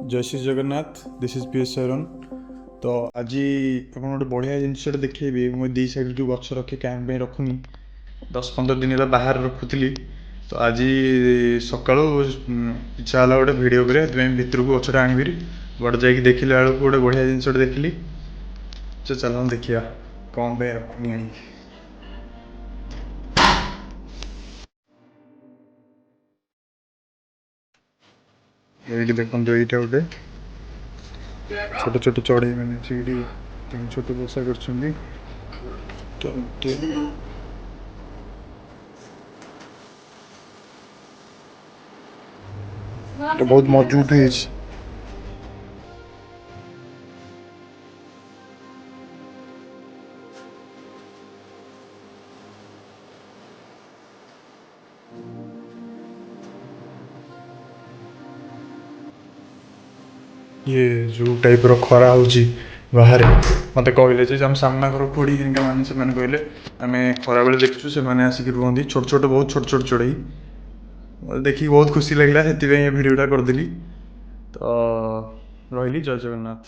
जय Shri Jagannath this is P S शरण। तो आज आप गोटे बढ़िया जिनसा देखी मुझे दी साइड जो गच रखे क्या रखुनी 10-15 दिन है बाहर रखुली। तो आज सका इच्छा है गोटे भिड कर भितर को गचटा आनबी बड़े जा देखिले बेलू गोटे बढ़िया जिनसा देखिली। चलो देखिए कौन पे रखुनी आई ये देखो यहाँ गोटे छोट छोट चढ़ई मैंने छोट बसा कर बहुत मजबूत है। ये जो टाइप खरा हो बाहर मत कहले आम सामना घर खोड़ी मैंने से कहले आम खरा बेले देखु से आसिक रुहति छोट छोट बहुत छोट छोट चढ़ई देखिए बहुत खुशी लगे से भिडियोटा करदेली। तो रही जय जगन्नाथ।